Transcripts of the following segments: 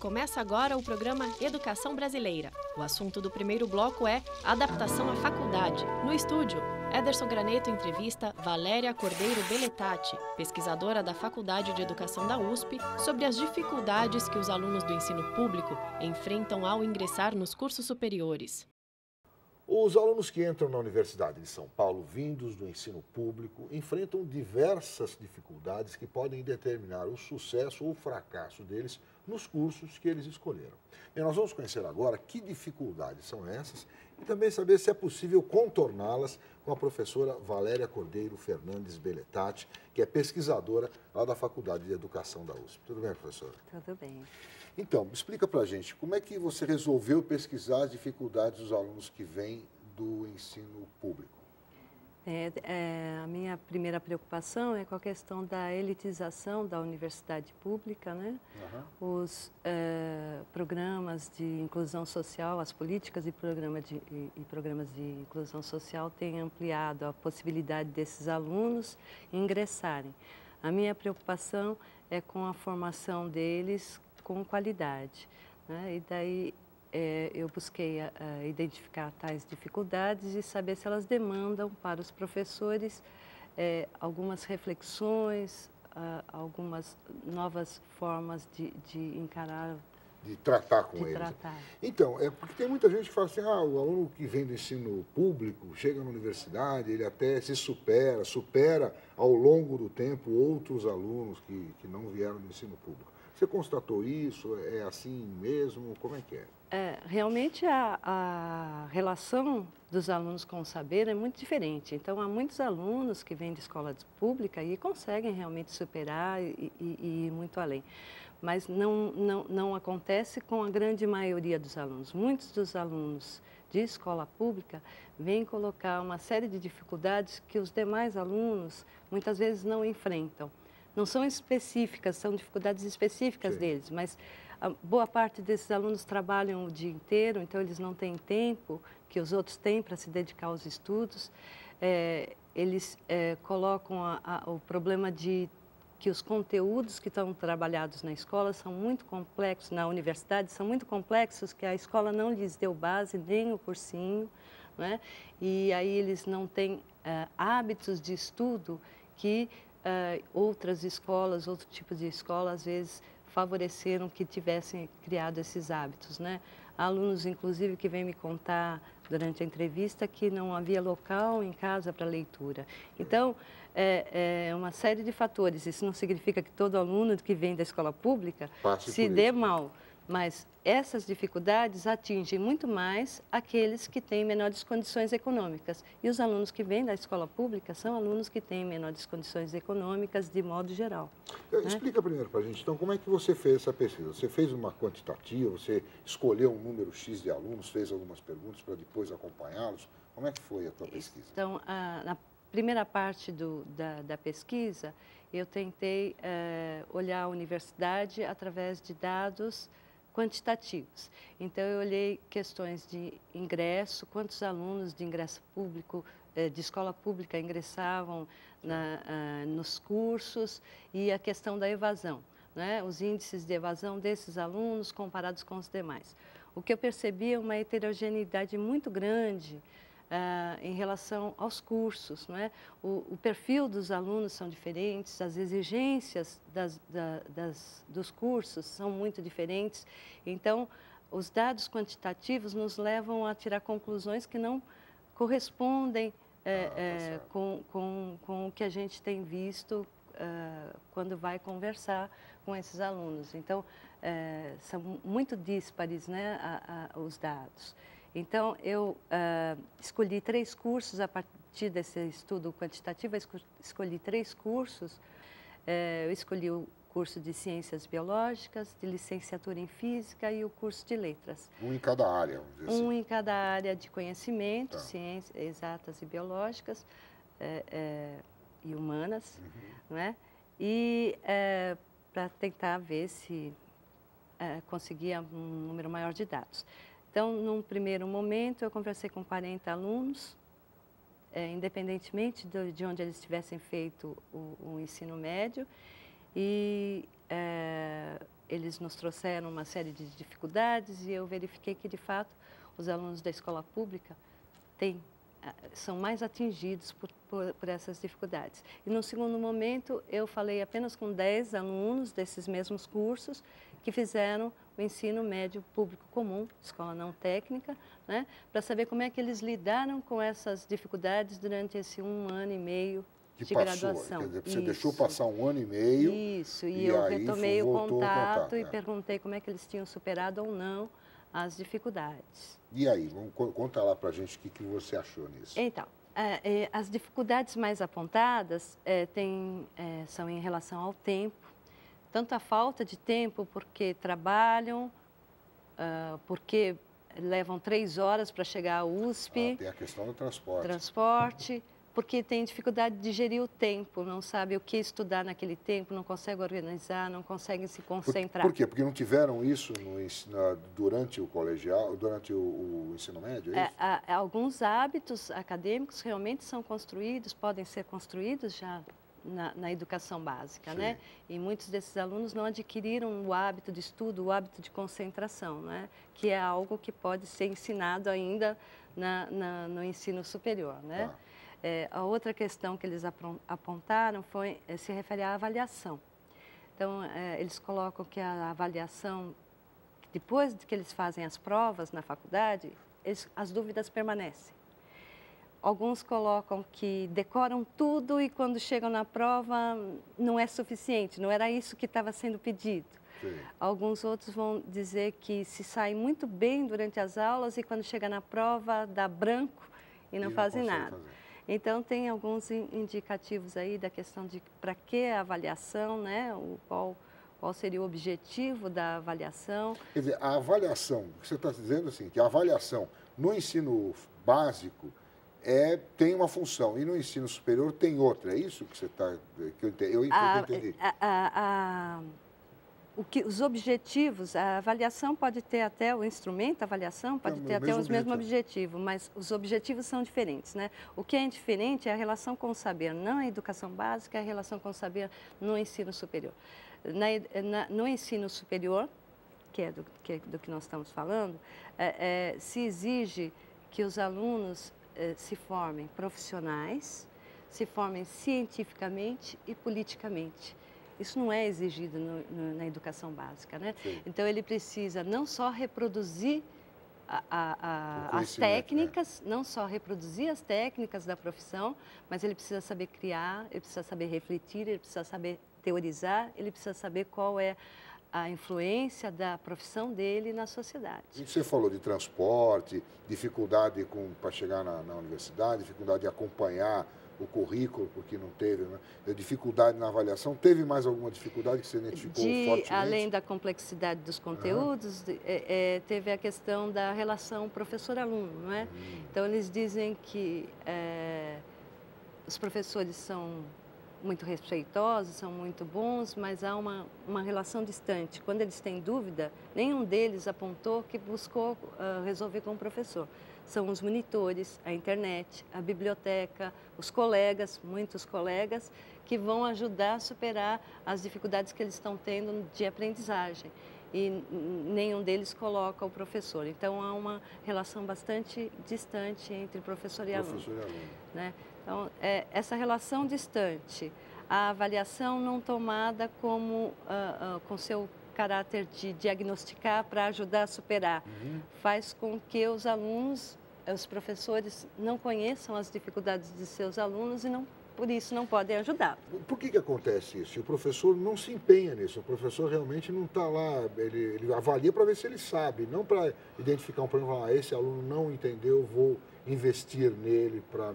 Começa agora o programa Educação Brasileira. O assunto do primeiro bloco é adaptação à faculdade. No estúdio, Ederson Graneto entrevista Valéria Cordeiro Beletati, pesquisadora da Faculdade de Educação da USP, sobre as dificuldades que os alunos do ensino público enfrentam ao ingressar nos cursos superiores. Os alunos que entram na Universidade de São Paulo, vindos do ensino público, enfrentam diversas dificuldades que podem determinar o sucesso ou o fracasso deles nos cursos que eles escolheram. E nós vamos conhecer agora que dificuldades são essas e também saber se é possível contorná-las com a professora Valéria Cordeiro Fernandes Beletati, que é pesquisadora lá da Faculdade de Educação da USP. Tudo bem, professora? Tudo bem. Então, explica pra gente, como é que você resolveu pesquisar as dificuldades dos alunos que vêm do ensino público? A minha primeira preocupação é com a questão da elitização da universidade pública, né? Os programas de inclusão social, as políticas e programas de inclusão social têm ampliado a possibilidade desses alunos ingressarem. A minha preocupação é com a formação deles com qualidade, né? E daí eu busquei identificar tais dificuldades e saber se elas demandam para os professores algumas reflexões, algumas novas formas de encarar. De tratar com eles. Então, porque tem muita gente que fala assim, o aluno que vem do ensino público, chega na universidade, ele até se supera ao longo do tempo outros alunos que não vieram do ensino público. Você constatou isso? É assim mesmo? Como é que é? Realmente a relação dos alunos com o saber é muito diferente. Então, há muitos alunos que vêm de escola pública e conseguem realmente superar e ir muito além. Mas não acontece com a grande maioria dos alunos. Muitos dos alunos de escola pública vêm colocar uma série de dificuldades que os demais alunos muitas vezes não enfrentam. Não são específicas, são dificuldades específicas deles, mas a boa parte desses alunos trabalham o dia inteiro, então eles não têm tempo que os outros têm para se dedicar aos estudos. Eles colocam o problema de que os conteúdos que estão trabalhados na escola são muito complexos, na universidade são muito complexos, que a escola não lhes deu base, nem o cursinho, né? E aí eles não têm hábitos de estudo que outras escolas, outro tipo de escola, às vezes favoreceram que tivessem criado esses hábitos, né? Há alunos, inclusive, que vêm me contar durante a entrevista que não havia local em casa para leitura. Então, é uma série de fatores. Isso não significa que todo aluno que vem da escola pública se dê mal, mas essas dificuldades atingem muito mais aqueles que têm menores condições econômicas. E os alunos que vêm da escola pública são alunos que têm menores condições econômicas de modo geral. Explica primeiro para a gente, então, como é que você fez essa pesquisa? Você fez uma quantitativa, você escolheu um número X de alunos, fez algumas perguntas para depois acompanhá-los? Como é que foi a tua pesquisa? Então, na primeira parte da pesquisa, eu tentei olhar a universidade através de dados quantitativos. Então, eu olhei questões de ingresso, quantos alunos de ingresso público, de escola pública ingressavam nos cursos e a questão da evasão, né? Os índices de evasão desses alunos comparados com os demais. O que eu percebi é uma heterogeneidade muito grande em relação aos cursos, não é? O perfil dos alunos são diferentes, as exigências dos cursos são muito diferentes. Então, os dados quantitativos nos levam a tirar conclusões que não correspondem com o que a gente tem visto quando vai conversar com esses alunos. Então, são muito díspares, né, os dados. Então, eu escolhi 3 cursos a partir desse estudo quantitativo, escolhi 3 cursos. Eu escolhi o curso de Ciências Biológicas, de Licenciatura em Física e o curso de Letras. Um em cada área, vamos dizer assim. Um em cada área de conhecimento, ciências exatas e biológicas e humanas, não é? E para tentar ver se conseguia um número maior de dados. Então, num primeiro momento, eu conversei com 40 alunos, independentemente de onde eles tivessem feito o ensino médio, e eles nos trouxeram uma série de dificuldades e eu verifiquei que, de fato, os alunos da escola pública são mais atingidos por essas dificuldades. E, no segundo momento, eu falei apenas com 10 alunos desses mesmos cursos que fizeram o ensino médio público comum, escola não técnica, né, para saber como é que eles lidaram com essas dificuldades durante esse 1 ano e meio de graduação. Quer dizer, você deixou passar 1 ano e meio. Isso, e eu retomei o contato e perguntei como é que eles tinham superado ou não as dificuldades. E aí, conta lá pra gente o que você achou nisso. Então, as dificuldades mais apontadas são em relação ao tempo, tanto a falta de tempo porque trabalham, porque levam 3 horas para chegar à USP. Tem a questão do transporte. Porque tem dificuldade de gerir o tempo, não sabe o que estudar naquele tempo, não consegue organizar, não consegue se concentrar. Por quê? Porque não tiveram isso durante o colegial, durante o ensino médio, é isso? Alguns hábitos acadêmicos realmente são construídos, podem ser construídos já na educação básica, né? E muitos desses alunos não adquiriram o hábito de estudo, o hábito de concentração, né? Que é algo que pode ser ensinado ainda no ensino superior, né? Tá. A outra questão que eles apontaram se refere à avaliação. Então, eles colocam que a avaliação, depois de que eles fazem as provas na faculdade, as dúvidas permanecem. Alguns colocam que decoram tudo e quando chegam na prova não é suficiente, não era isso que estava sendo pedido. Sim. Alguns outros vão dizer que se saem muito bem durante as aulas e quando chega na prova dá branco e não fazem nada. Então, tem alguns indicativos aí da questão de para que a avaliação, né? Qual seria o objetivo da avaliação. Quer dizer, a avaliação, você está dizendo assim, que a avaliação no ensino básico tem uma função e no ensino superior tem outra, é isso que você está... Eu entendi. Os objetivos, a avaliação pode ter até o instrumento, a avaliação pode ter até os mesmos objetivos, mas os objetivos são diferentes, né? O que é diferente é a relação com o saber, não a educação básica, é a relação com o saber no ensino superior. No ensino superior, que é do que nós estamos falando, se exige que os alunos se formem profissionais, se formem cientificamente e politicamente. Isso não é exigido na educação básica, né? Sim. Então, ele precisa não só reproduzir as técnicas, não só reproduzir as técnicas da profissão, mas ele precisa saber criar, ele precisa saber refletir, ele precisa saber teorizar, ele precisa saber qual é a influência da profissão dele na sociedade. Você falou de transporte, dificuldade para chegar na universidade, dificuldade de acompanhar o currículo, porque não teve, né? Dificuldade na avaliação. Teve mais alguma dificuldade que você identificou fortemente? Além da complexidade dos conteúdos, teve a questão da relação professor-aluno, não é? Então, eles dizem que os professores são muito respeitosos, são muito bons, mas há uma relação distante. Quando eles têm dúvida, nenhum deles apontou que buscou resolver com o professor. São os monitores, a internet, a biblioteca, os colegas, muitos colegas, que vão ajudar a superar as dificuldades que eles estão tendo de aprendizagem. E nenhum deles coloca o professor. Então, há uma relação bastante distante entre professor e aluno. Né? Então, essa relação distante, a avaliação não tomada como com seu caráter de diagnosticar para ajudar a superar, faz com que os alunos, os professores não conheçam as dificuldades de seus alunos e por isso não podem ajudar. Por que acontece isso? Se o professor não se empenha nisso, o professor realmente não está lá, ele avalia para ver se ele sabe, não para identificar um problema, esse aluno não entendeu, vou investir nele para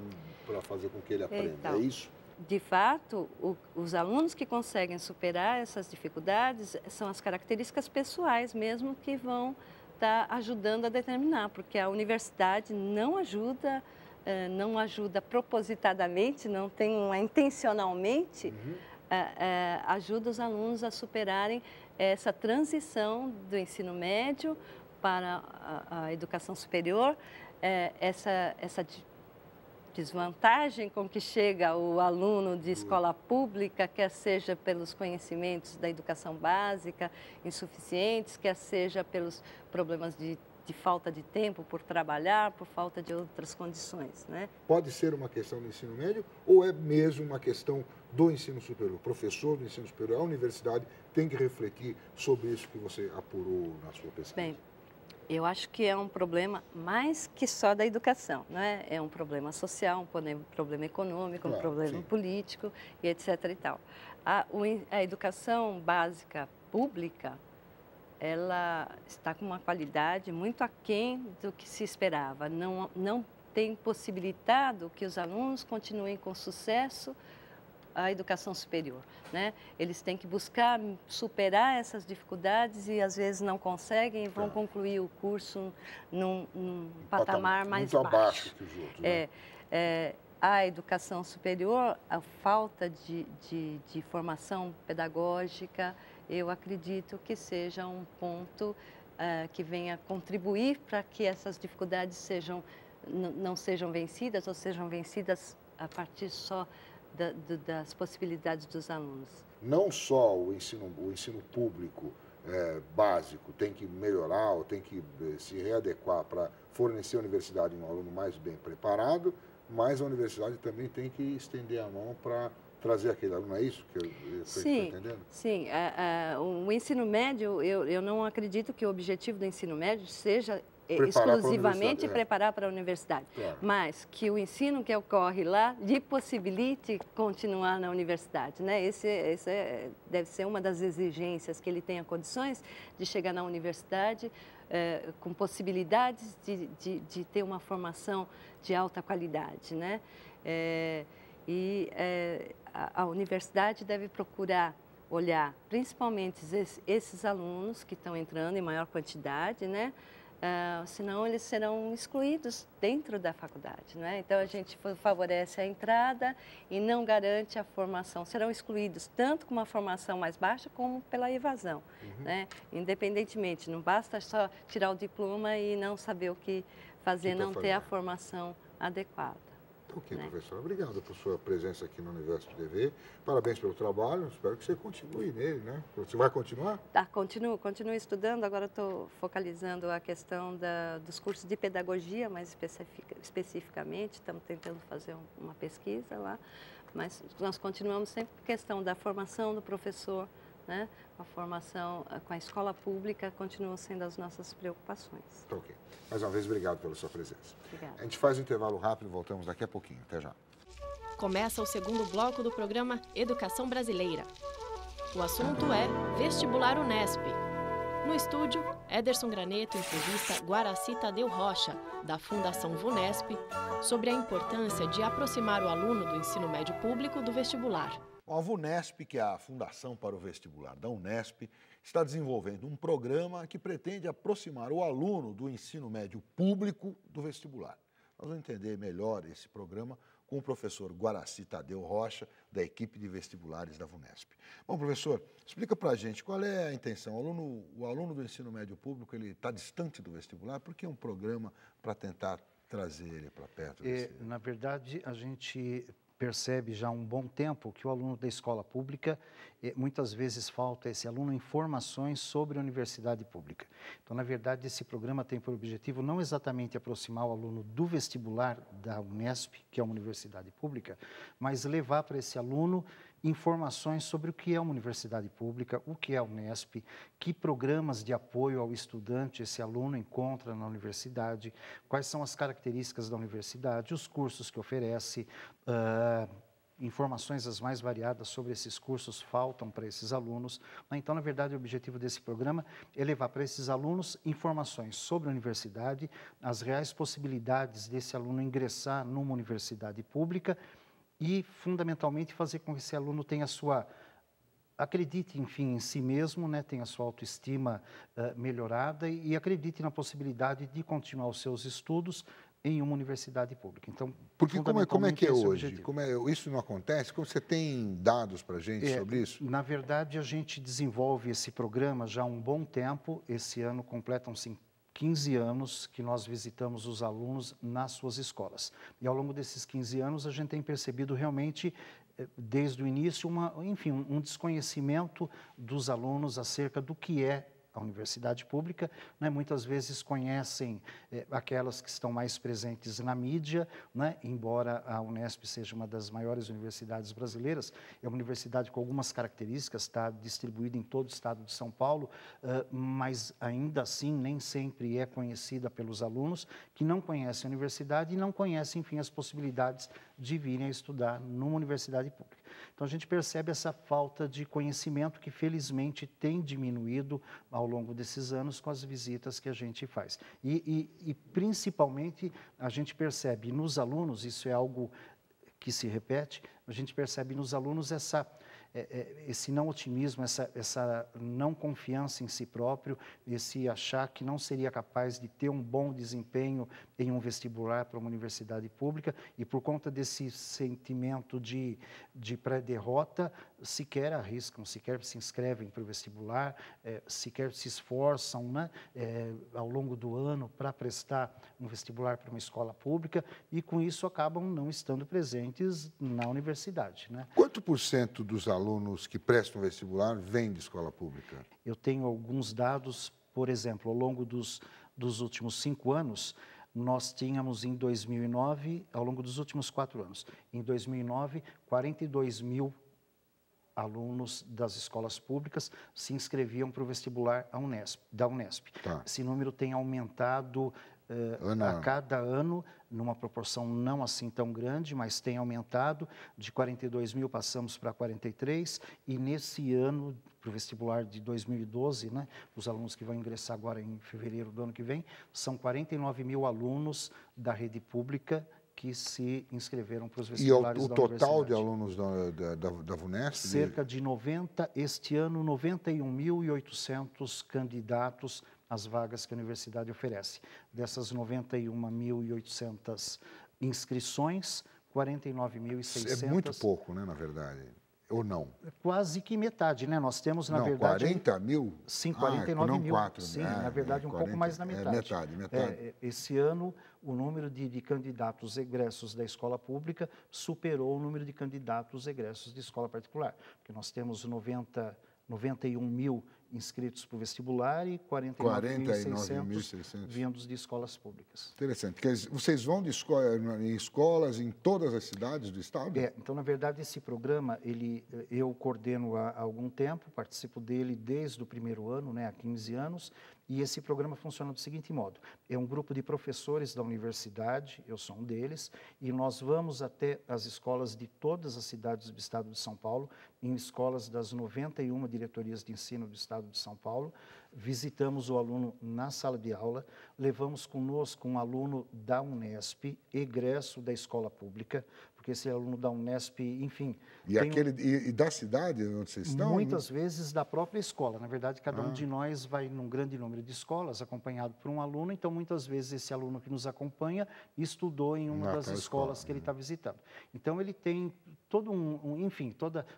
fazer com que ele aprenda, então, é isso? De fato, os alunos que conseguem superar essas dificuldades são as características pessoais mesmo que vão estar ajudando a determinar, porque a universidade não ajuda propositadamente, não tem intencionalmente, ajuda os alunos a superarem essa transição do ensino médio para a educação superior, desvantagem com que chega o aluno de escola pública, quer seja pelos conhecimentos da educação básica insuficientes, quer seja pelos problemas de falta de tempo por trabalhar, por falta de outras condições, né? Pode ser uma questão do ensino médio ou é mesmo uma questão do ensino superior? O professor do ensino superior, a universidade tem que refletir sobre isso que você apurou na sua pesquisa. Bem, eu acho que é um problema mais que só da educação, né? É um problema social, um problema econômico, Claro, um problema sim. político e etc. e tal. A educação básica pública, ela está com uma qualidade muito aquém do que se esperava. Não tem possibilitado que os alunos continuem com sucesso a educação superior, né? Eles têm que buscar superar essas dificuldades e às vezes não conseguem e vão concluir o curso num patamar mais muito baixo. abaixo que os outros, né? A educação superior, a falta de formação pedagógica, eu acredito que seja um ponto que venha contribuir para que essas dificuldades não sejam vencidas ou sejam vencidas a partir só das possibilidades dos alunos. Não só o ensino público básico tem que melhorar ou tem que se readequar para fornecer à universidade um aluno mais bem preparado, mas a universidade também tem que estender a mão para trazer aquele aluno. É isso que eu estou entendendo? Sim. O ensino médio, eu não acredito que o objetivo do ensino médio seja exclusivamente preparar para a universidade, Claro. mas que o ensino que ocorre lá lhe possibilite continuar na universidade, né? Esse deve ser uma das exigências, que ele tenha condições de chegar na universidade com possibilidades de ter uma formação de alta qualidade, né? A universidade deve procurar olhar principalmente esses alunos que estão entrando em maior quantidade, né? Senão eles serão excluídos dentro da faculdade, né? Então a gente favorece a entrada e não garante a formação. Serão excluídos tanto com uma formação mais baixa como pela evasão, né? Independentemente, não basta só tirar o diploma e não saber o que fazer, não ter a formação adequada. Ok, professora. Obrigado por sua presença aqui no Universo TV. Parabéns pelo trabalho. Espero que você continue nele, né? Você vai continuar? Continuo estudando. Agora estou focalizando a questão dos cursos de pedagogia, mais especificamente. Estamos tentando fazer uma pesquisa lá. Mas nós continuamos sempre com a questão da formação do professor, né? A formação com a escola pública continuam sendo as nossas preocupações. Ok. Mais uma vez, obrigado pela sua presença. Obrigada. A gente faz um intervalo rápido e voltamos daqui a pouquinho. Até já. Começa o segundo bloco do programa Educação Brasileira. O assunto é Vestibular Unesp. No estúdio, Ederson Graneto entrevista Guaraci Tadeu Rocha, da Fundação VUNESP, sobre a importância de aproximar o aluno do ensino médio público do vestibular. A VUNESP, que é a Fundação para o Vestibular da Unesp, está desenvolvendo um programa que pretende aproximar o aluno do ensino médio público do vestibular. Nós vamos entender melhor esse programa com o professor Guaraci Tadeu Rocha, da equipe de vestibulares da VUNESP. Bom, professor, explica para a gente qual é a intenção. O aluno do ensino médio público, ele está distante do vestibular? Por que um programa para tentar trazer ele para perto desse... Na verdade, a gente percebe já há um bom tempo que o aluno da escola pública, muitas vezes falta esse aluno informações sobre a universidade pública. Então, na verdade, esse programa tem por objetivo não exatamente aproximar o aluno do vestibular da Unesp, que é uma universidade pública, mas levar para esse aluno informações sobre o que é uma universidade pública, o que é a Unesp, que programas de apoio ao estudante esse aluno encontra na universidade, quais são as características da universidade, os cursos que oferece, informações as mais variadas sobre esses cursos faltam para esses alunos. Então, na verdade, o objetivo desse programa é levar para esses alunos informações sobre a universidade, as reais possibilidades desse aluno ingressar numa universidade pública e, fundamentalmente, fazer com que esse aluno tenha acredite, enfim, em si mesmo, né, tenha a sua autoestima melhorada e acredite na possibilidade de continuar os seus estudos em uma universidade pública. Então, porque como é que é hoje? Isso não acontece? Como você tem dados para a gente sobre isso? Na verdade, a gente desenvolve esse programa já há um bom tempo. Esse ano completam-se 15 anos que nós visitamos os alunos nas suas escolas. E ao longo desses 15 anos, a gente tem percebido realmente, desde o início, um desconhecimento dos alunos acerca do que é a universidade pública, né? Muitas vezes conhecem aquelas que estão mais presentes na mídia, né? Embora a Unesp seja uma das maiores universidades brasileiras, é uma universidade com algumas características, está distribuída em todo o estado de São Paulo, mas ainda assim nem sempre é conhecida pelos alunos que não conhecem a universidade e não conhecem, enfim, as possibilidades de virem a estudar numa universidade pública. Então, a gente percebe essa falta de conhecimento que, felizmente, tem diminuído ao longo desses anos com as visitas que a gente faz. E principalmente, a gente percebe nos alunos, isso é algo que se repete, a gente percebe nos alunos esse não otimismo, essa não confiança em si próprio, esse achar que não seria capaz de ter um bom desempenho em um vestibular para uma universidade pública e por conta desse sentimento de pré-derrota, sequer arriscam, sequer se inscrevem para o vestibular, sequer se esforçam, né, ao longo do ano para prestar um vestibular para uma escola pública e com isso acabam não estando presentes na universidade, né? Quanto por cento dos alunos que prestam vestibular vêm de escola pública? Eu tenho alguns dados, por exemplo, ao longo dos últimos 5 anos, nós tínhamos em 2009, ao longo dos últimos 4 anos, em 2009, 42 mil alunos das escolas públicas se inscreviam para o vestibular da Unesp. Tá. Esse número tem aumentado a cada ano, numa proporção não assim tão grande, mas tem aumentado. De 42 mil passamos para 43, e nesse ano, para o vestibular de 2012, né, os alunos que vão ingressar agora em fevereiro do ano que vem, são 49 mil alunos da rede pública que se inscreveram para os vestibulares da universidade. E o total de alunos da VUNESP? Cerca de 90, este ano, 91.800 candidatos às vagas que a universidade oferece. Dessas 91.800 inscrições, 49.600... É muito pouco, né, na verdade. Ou não? Quase que metade, né? Nós temos, na verdade... 40 mil? Sim, 49 não mil. 4, sim, na verdade, 40, pouco mais da metade. Metade. Esse ano, o número de candidatos egressos da escola pública superou o número de candidatos egressos de escola particular, porque nós temos 91 mil inscritos para o vestibular e 49.600 vindos de escolas públicas. Interessante. Vocês vão em escolas em todas as cidades do estado? Então, na verdade, esse programa, eu coordeno há algum tempo, participo dele desde o primeiro ano, né, há 15 anos, e esse programa funciona do seguinte modo: é um grupo de professores da universidade, eu sou um deles, e nós vamos até as escolas de todas as cidades do estado de São Paulo, em escolas das 91 diretorias de ensino do estado de São Paulo, visitamos o aluno na sala de aula, levamos conosco um aluno da Unesp, egresso da escola pública, porque esse aluno da Unesp, enfim... E da cidade onde vocês estão? Muitas vezes da própria escola. Na verdade, cada um de nós vai num grande número de escolas, acompanhado por um aluno, então muitas vezes esse aluno que nos acompanha estudou em uma das escolas que ele está visitando. Então ele tem todo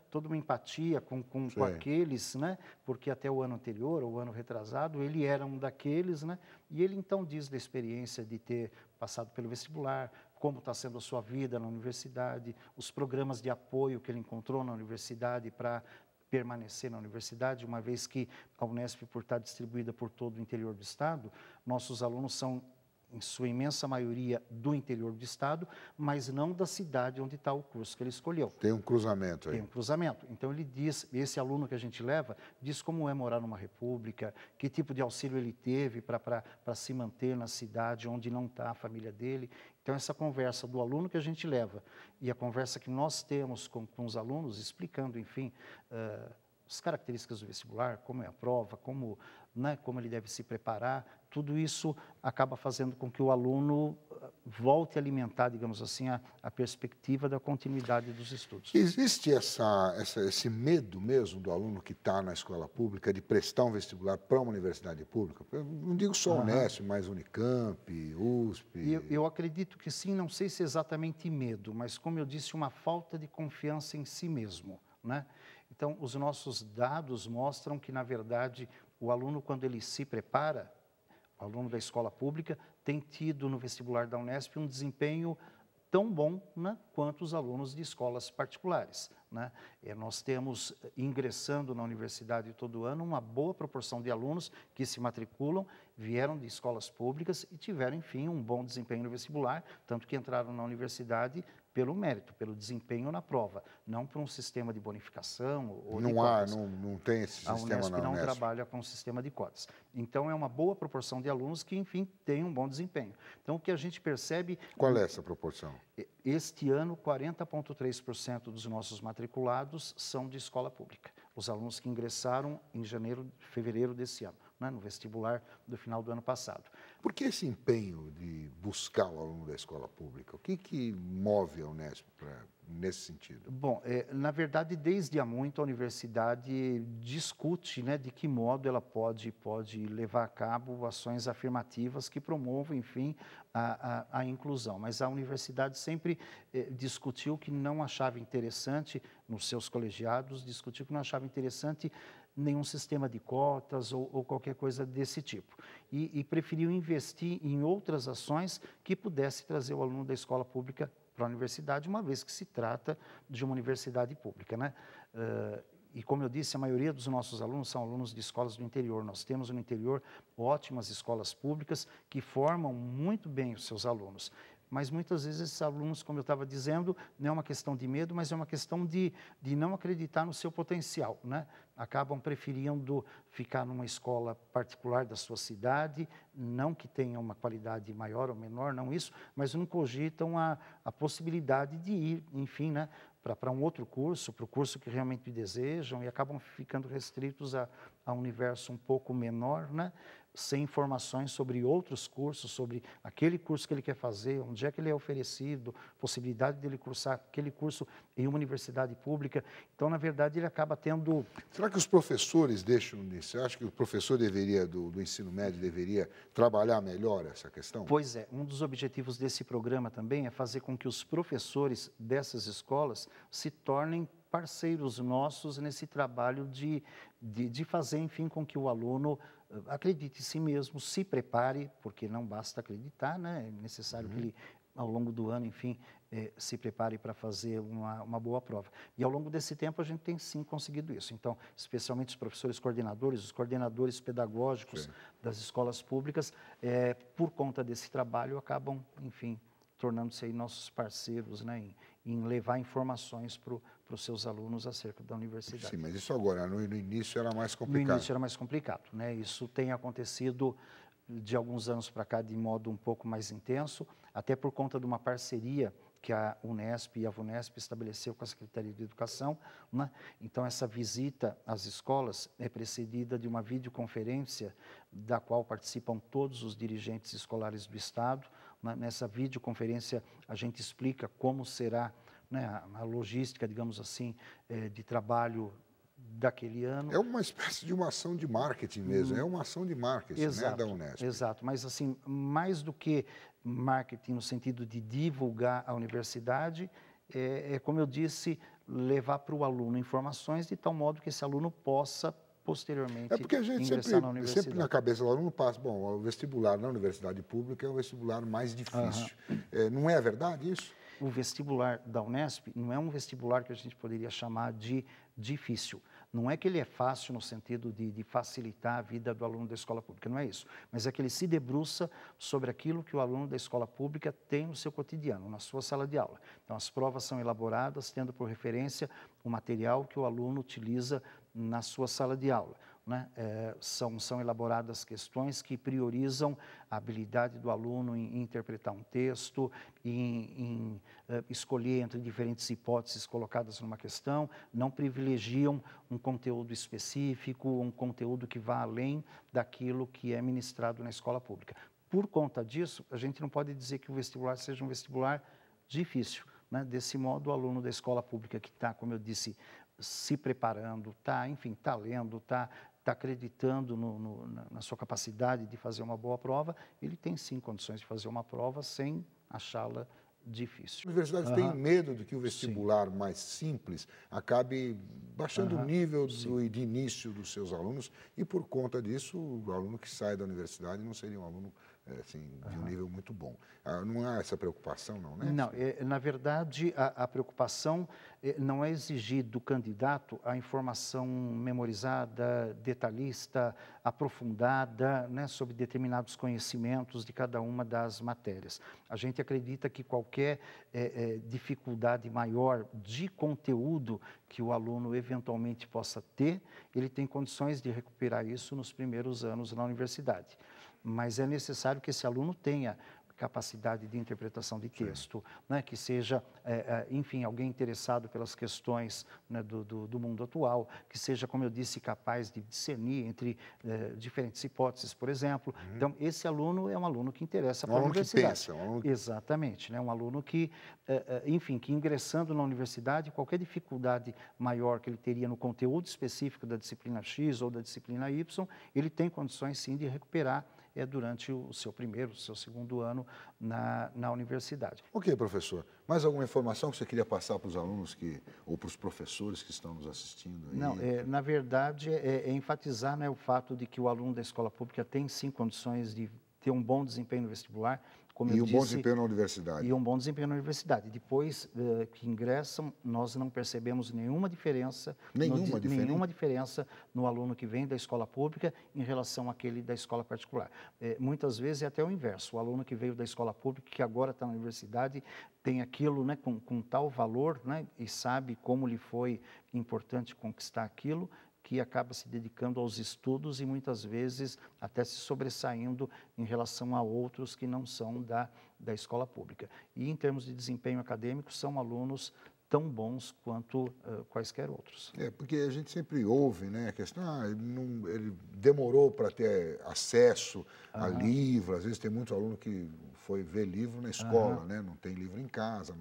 toda uma empatia com aqueles, né? Porque até o ano anterior, ou o ano retrasado, ele era um daqueles, né? E ele então diz da experiência de ter passado pelo vestibular, como está sendo a sua vida na universidade, os programas de apoio que ele encontrou na universidade para permanecer na universidade, uma vez que a Unesp, por estar distribuída por todo o interior do estado, nossos alunos são, em sua imensa maioria, do interior do estado, mas não da cidade onde está o curso que ele escolheu. Tem um cruzamento aí. Tem um cruzamento. Então, ele diz, esse aluno que a gente leva, diz como é morar numa república, que tipo de auxílio ele teve para se manter na cidade onde não está a família dele. Então, essa conversa do aluno que a gente leva e a conversa que nós temos com os alunos, explicando, enfim, as características do vestibular, como é a prova, como ele deve se preparar, tudo isso acaba fazendo com que o aluno volte a alimentar, digamos assim, a perspectiva da continuidade dos estudos. Existe esse medo mesmo do aluno que está na escola pública de prestar um vestibular para uma universidade pública? Eu não digo só Unesp, mas Unicamp, USP... Eu acredito que sim, não sei se exatamente medo, mas, como eu disse, uma falta de confiança em si mesmo, né? Então, os nossos dados mostram que, na verdade, o aluno, quando ele se prepara, O aluno da escola pública tem tido no vestibular da Unesp um desempenho tão bom, né, quanto os alunos de escolas particulares, né? Nós temos, ingressando na universidade todo ano, uma boa proporção de alunos que se matriculam, vieram de escolas públicas e tiveram, enfim, um bom desempenho no vestibular, tanto que entraram na universidade pelo mérito, pelo desempenho na prova, não por um sistema de bonificação ou de cotas. Não tem esse sistema na Unesp. A Unesp não trabalha com o sistema de cotas. Então, é uma boa proporção de alunos que, enfim, têm um bom desempenho. Então, o que a gente percebe... Qual é essa proporção? Este ano, 40,3% dos nossos matriculados são de escola pública. Os alunos que ingressaram em fevereiro desse ano, né, no vestibular do final do ano passado. Por que esse empenho de buscar o aluno da escola pública? O que move a Unesp nesse sentido? Bom, na verdade, desde há muito a universidade discute, né, de que modo ela pode levar a cabo ações afirmativas que promovam, enfim, a inclusão. Mas a universidade sempre discutiu que não achava interessante, nos seus colegiados, discutiu que não achava interessante nenhum sistema de cotas ou qualquer coisa desse tipo. E preferiu investir em outras ações que pudesse trazer o aluno da escola pública para a universidade, uma vez que se trata de uma universidade pública, né? E como eu disse, a maioria dos nossos alunos são alunos de escolas do interior. Nós temos no interior ótimas escolas públicas que formam muito bem os seus alunos. Mas muitas vezes esses alunos, como eu estava dizendo, não é uma questão de medo, mas é uma questão de não acreditar no seu potencial, né? Acabam preferindo ficar numa escola particular da sua cidade, não que tenha uma qualidade maior ou menor, não isso, mas não cogitam a possibilidade de ir, enfim, né, para um outro curso, para o curso que realmente desejam, e acabam ficando restritos a um universo um pouco menor, né? Sem informações sobre outros cursos, sobre aquele curso que ele quer fazer, onde é que ele é oferecido, possibilidade dele cursar aquele curso em uma universidade pública. Então, na verdade, ele acaba tendo... Será que os professores deixam nisso? Você acha que o professor do ensino médio deveria trabalhar melhor essa questão? Pois é, um dos objetivos desse programa também é fazer com que os professores dessas escolas se tornem parceiros nossos nesse trabalho de fazer, enfim, com que o aluno acredite em si mesmo, se prepare, porque não basta acreditar, né? É necessário que ele, ao longo do ano, enfim, se prepare para fazer uma boa prova. E ao longo desse tempo a gente tem sim conseguido isso. Então, especialmente os professores coordenadores, os coordenadores pedagógicos das escolas públicas, por conta desse trabalho, acabam, enfim, tornando-se aí nossos parceiros, né, em levar informações para os seus alunos acerca da universidade. Sim, mas isso agora, no início era mais complicado. No início era mais complicado, né? Isso tem acontecido de alguns anos para cá de modo um pouco mais intenso, até por conta de uma parceria que a Unesp e a VUNESP estabeleceu com a Secretaria de Educação, né? Então, essa visita às escolas é precedida de uma videoconferência da qual participam todos os dirigentes escolares do Estado. Nessa videoconferência, a gente explica como será, né, a logística, digamos assim, de trabalho daquele ano. É uma espécie de uma ação de marketing mesmo, é uma ação de marketing, exato, né, da Unesp. Exato, mas assim, mais do que marketing no sentido de divulgar a universidade, como eu disse, levar para o aluno informações de tal modo que esse aluno possa posteriormente porque a gente ingressar na universidade. sempre na cabeça do aluno passa, bom, o vestibular na universidade pública é o vestibular mais difícil. Não é verdade isso? O vestibular da Unesp não é um vestibular que a gente poderia chamar de difícil. Não é que ele é fácil no sentido de facilitar a vida do aluno da escola pública, não é isso. Mas é que ele se debruça sobre aquilo que o aluno da escola pública tem no seu cotidiano, na sua sala de aula. Então, as provas são elaboradas tendo por referência o material que o aluno utiliza na sua sala de aula, né? São elaboradas questões que priorizam a habilidade do aluno em interpretar um texto, em escolher entre diferentes hipóteses colocadas numa questão, não privilegiam um conteúdo específico, um conteúdo que vá além daquilo que é ministrado na escola pública. Por conta disso, a gente não pode dizer que o vestibular seja um vestibular difícil, né? Desse modo, o aluno da escola pública que está, como eu disse, se preparando, está lendo, está acreditando na sua capacidade de fazer uma boa prova, ele tem sim condições de fazer uma prova sem achá-la difícil. As universidades têm medo de que o vestibular mais simples acabe baixando o nível de início dos seus alunos e, por conta disso, o aluno que sai da universidade não seria um aluno assim, de um nível muito bom. Não há essa preocupação, não, né? Não, na verdade, a preocupação não é exigir do candidato a informação memorizada, detalhista, aprofundada, né, sobre determinados conhecimentos de cada uma das matérias. A gente acredita que qualquer dificuldade maior de conteúdo que o aluno eventualmente possa ter, ele tem condições de recuperar isso nos primeiros anos na universidade. Mas é necessário que esse aluno tenha capacidade de interpretação de texto, né, que seja, enfim, alguém interessado pelas questões, né, do mundo atual, que seja, como eu disse, capaz de discernir entre diferentes hipóteses, por exemplo. Então, esse aluno é um aluno que interessa para a universidade. Que pensa, um aluno que... Exatamente, né, um aluno que, enfim, que ingressando na universidade, qualquer dificuldade maior que ele teria no conteúdo específico da disciplina X ou da disciplina Y, ele tem condições, sim, de recuperar durante o seu primeiro, o seu segundo ano na universidade. Ok, professor. Mais alguma informação que você queria passar para os alunos ou para os professores que estão nos assistindo? Aí? Não, na verdade, enfatizar, né, o fato de que o aluno da escola pública tem, sim, condições de ter um bom desempenho no vestibular. Como eu disse, bom desempenho na universidade. E um bom desempenho na universidade. Depois que ingressam, nós não percebemos nenhuma diferença. Nenhuma diferença no aluno que vem da escola pública em relação àquele da escola particular. Muitas vezes é até o inverso. O aluno que veio da escola pública, que agora está na universidade, tem aquilo, né, com tal valor, né, e sabe como lhe foi importante conquistar aquilo, que acaba se dedicando aos estudos e muitas vezes até se sobressaindo em relação a outros que não são da escola pública. E em termos de desempenho acadêmico, são alunos tão bons quanto quaisquer outros. Porque a gente sempre ouve, né, a questão, ele demorou para ter acesso a livro, às vezes tem muito aluno que foi ver livro na escola, né, não tem livro em casa,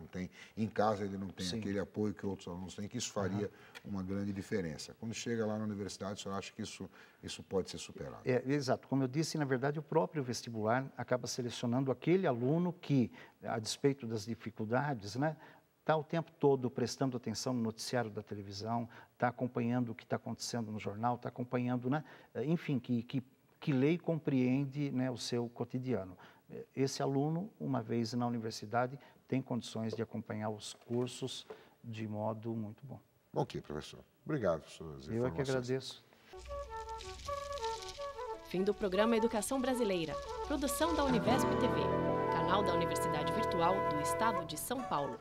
em casa ele não tem aquele apoio que outros alunos têm, que isso faria uma grande diferença. Quando chega lá na universidade, o senhor acha que isso pode ser superado? Exato. Como eu disse, na verdade, o próprio vestibular acaba selecionando aquele aluno que, a despeito das dificuldades, né, está o tempo todo prestando atenção no noticiário da televisão, está acompanhando o que está acontecendo no jornal, está acompanhando, né, enfim, que lê e compreende, né, o seu cotidiano. Esse aluno, uma vez na universidade, tem condições de acompanhar os cursos de modo muito bom. Ok, professor. Obrigado por suas informações. Eu é que agradeço. Fim do programa Educação Brasileira. Produção da Univesp TV, canal da Universidade Virtual do Estado de São Paulo.